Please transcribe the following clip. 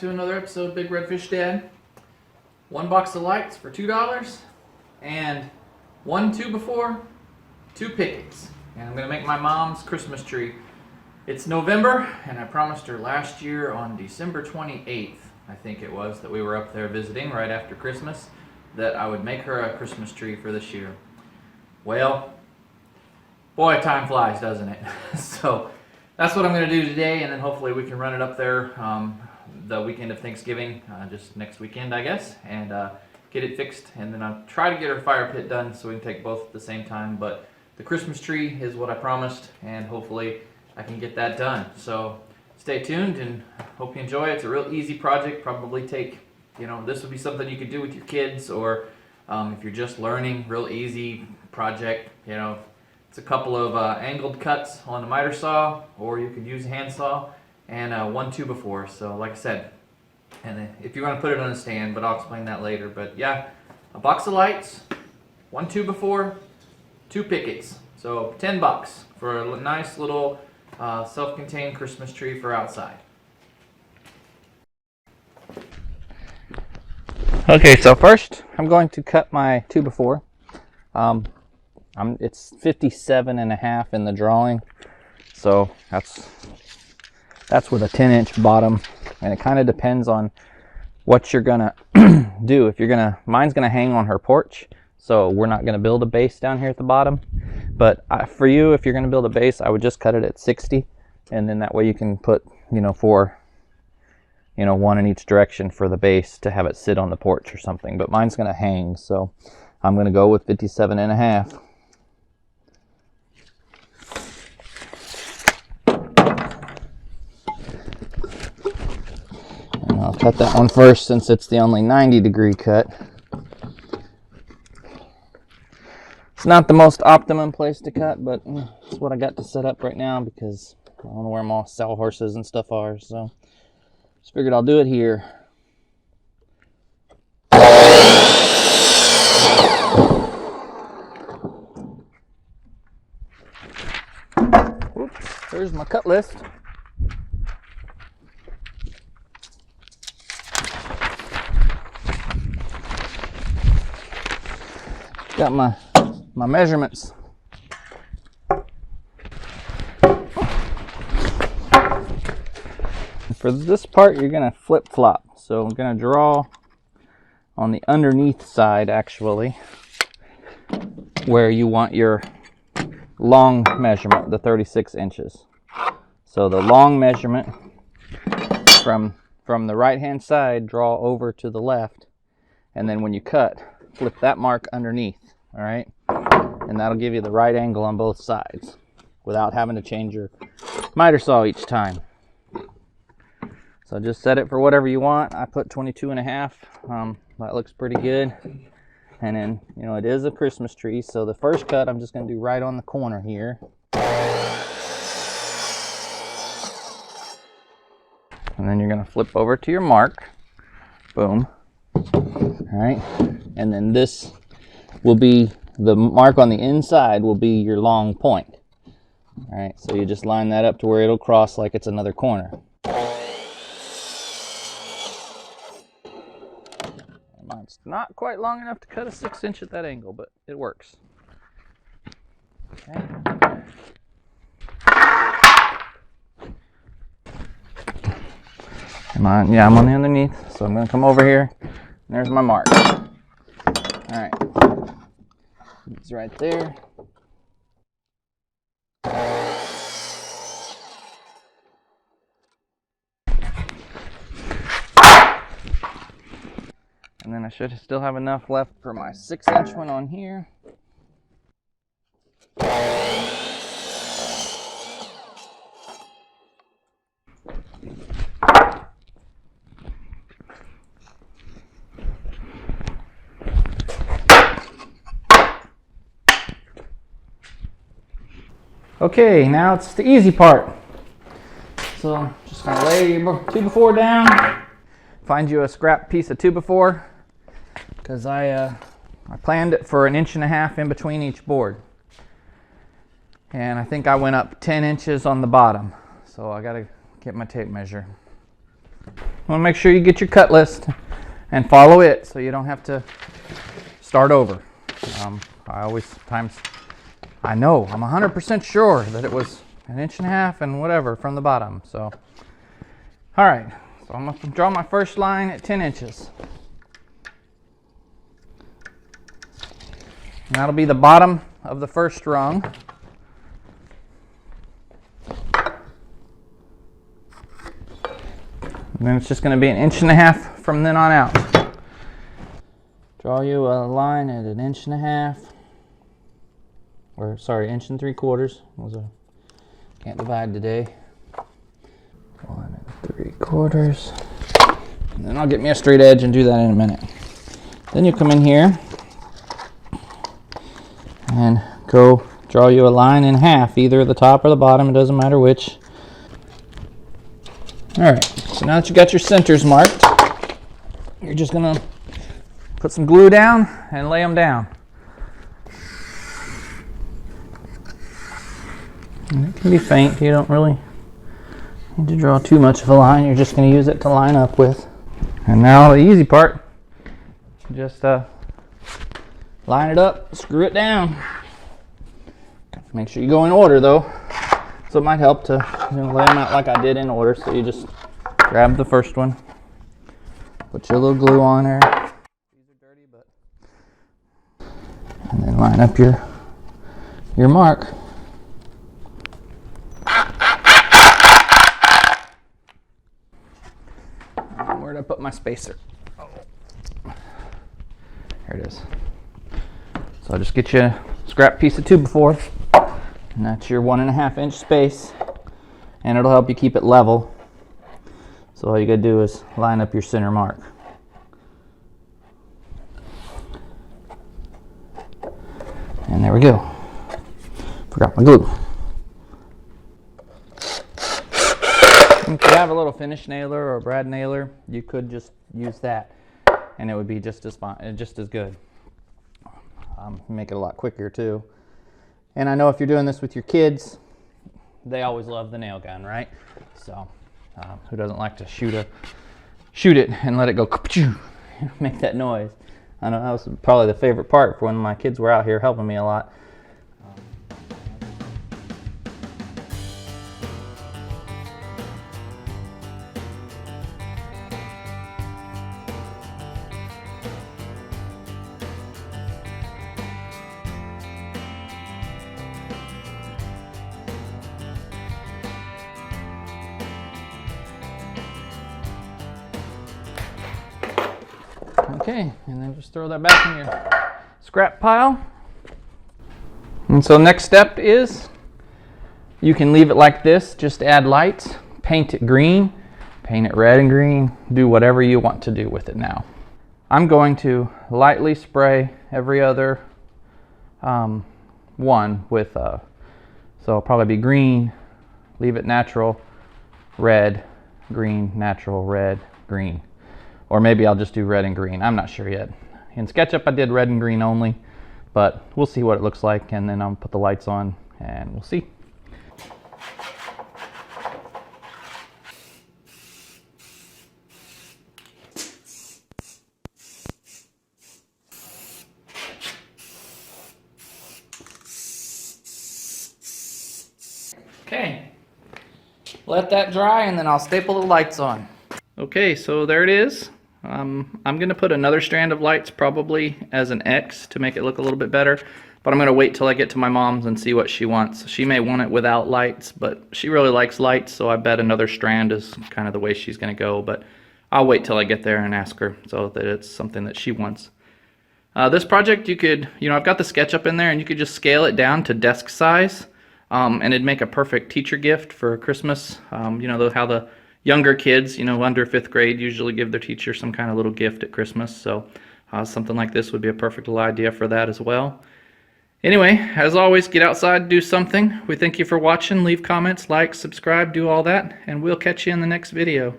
to another episode of Big Red Fish Dad. One box of lights for $2 and one 2x4, 2 pickets. And I'm going to make my mom's Christmas tree. It's November, and I promised her last year on December 28th, I think it was, that we were up there visiting right after Christmas, that I would make her a Christmas tree for this year. Well, boy, time flies, doesn't it? So that's what I'm going to do today, and then hopefully we can run it up there the weekend of Thanksgiving, just next weekend, I guess, and get it fixed. And then I'll try to get her fire pit done so we can take both at the same time. But the Christmas tree is what I promised, and hopefully I can get that done. So stay tuned and hope you enjoy it. It's a real easy project. Probably take, this would be something you could do with your kids, or if you're just learning, real easy project. It's a couple of angled cuts on the miter saw, or you could use a hand saw, and one 2x4. So like I said, and then if you want to put it on a stand, but I'll explain that later. But yeah, a box of lights, one 2x4, 2 pickets. So $10 for a nice little self-contained Christmas tree for outside. Okay, so first I'm going to cut my 2x4. It's 57.5 in the drawing, so that's with a 10-inch bottom, and it kind of depends on what you're gonna do. Mine's gonna hang on her porch, so we're not gonna build a base down here at the bottom. But for you, if you're gonna build a base, I would just cut it at 60, and then that way you can put, one in each direction for the base to have it sit on the porch or something. But mine's gonna hang, so I'm gonna go with 57.5. I'll cut that one first since it's the only 90-degree cut. It's not the most optimum place to cut, but it's what I got to set up right now because I don't know where my sawhorses and stuff are. So just figured I'll do it here. Oops, there's my cut list. Got my measurements. For this part, you're gonna flip-flop. So I'm gonna draw on the underneath side, actually, where you want your long measurement, the 36 inches. So the long measurement from the right-hand side, draw over to the left, and then when you cut, flip that mark underneath. All right, and that'll give you the right angle on both sides without having to change your miter saw each time. So just set it for whatever you want. I put 22.5. That looks pretty good. And then, it is a Christmas tree, so the first cut I'm just going to do right on the corner here. And then you're going to flip over to your mark. Boom. All right, and then this will be the mark on the inside, will be your long point. All right, so you just line that up to where it'll cross like it's another corner. Mine's not quite long enough to cut a 6-inch at that angle, but it works. Okay. I'm on the underneath, so I'm going to come over here. There's my mark. All right, it's right there. And then I should still have enough left for my 6-inch one on here. Okay, now it's the easy part. So I'm just gonna lay your 2x4 down, find you a scrap piece of 2x4, because I planned it for 1.5 inches in between each board. And I think I went up 10 inches on the bottom. So I gotta get my tape measure. want to make sure you get your cut list and follow it so you don't have to start over. I know, I'm 100% sure that it was 1.5 inches and whatever from the bottom. So, all right, so I'm going to draw my first line at 10 inches. And that'll be the bottom of the first rung. And then it's just going to be 1.5 inches from then on out. Draw you a line at 1.5 inches. Or sorry, 1 3/4. Can't divide today. 1 3/4. And then I'll get me a straight edge and do that in a minute. Then you come in here and go draw you a line in half, either the top or the bottom, it doesn't matter which. Alright, so now that you got your centers marked, you're just going to put some glue down and lay them down. And it can be faint, you don't really need to draw too much of a line, you're just going to use it to line up with. And now the easy part, just line it up, screw it down. Make sure you go in order though, so it might help to lay them out like I did in order. So you just grab the first one, put your little glue on there. These are dirty, but and then line up your mark. Where did I put my spacer? Oh. There it is. So I'll just get you a scrap piece of 2x4, and that's your 1.5 inch space, and it'll help you keep it level. So all you gotta do is line up your center mark. And there we go. Forgot my glue. If you have a little finish nailer or a brad nailer, you could just use that, and it would be just as fine, just as good. Make it a lot quicker too. And I know if you're doing this with your kids, they always love the nail gun, right? So who doesn't like to shoot it and let it go make that noise? I know that was probably the favorite part for when my kids were out here helping me a lot. Okay, and then just throw that back in your scrap pile. And so next step is, you can leave it like this, just add lights, paint it green, paint it red and green, do whatever you want to do with it now. I'm going to lightly spray every other one with, so it'll probably be green, leave it natural, red, green, natural, red, green. Or maybe I'll just do red and green. I'm not sure yet. In SketchUp I did red and green only, but we'll see what it looks like, and then I'll put the lights on and we'll see. Okay, let that dry and then I'll staple the lights on. Okay, so there it is. I'm going to put another strand of lights probably as an X to make it look a little bit better, but I'm going to wait till I get to my mom's and see what she wants. She may want it without lights, but she really likes lights, so I bet another strand is kind of the way she's going to go, but I'll wait till I get there and ask her so that it's something that she wants. This project, you could, I've got the SketchUp in there, and you could just scale it down to desk size, and it'd make a perfect teacher gift for Christmas. How the younger kids, under 5th grade, usually give their teacher some kind of little gift at Christmas. So something like this would be a perfect little idea for that as well. Anyway, as always, get outside, do something. We thank you for watching. Leave comments, like, subscribe, do all that, and we'll catch you in the next video.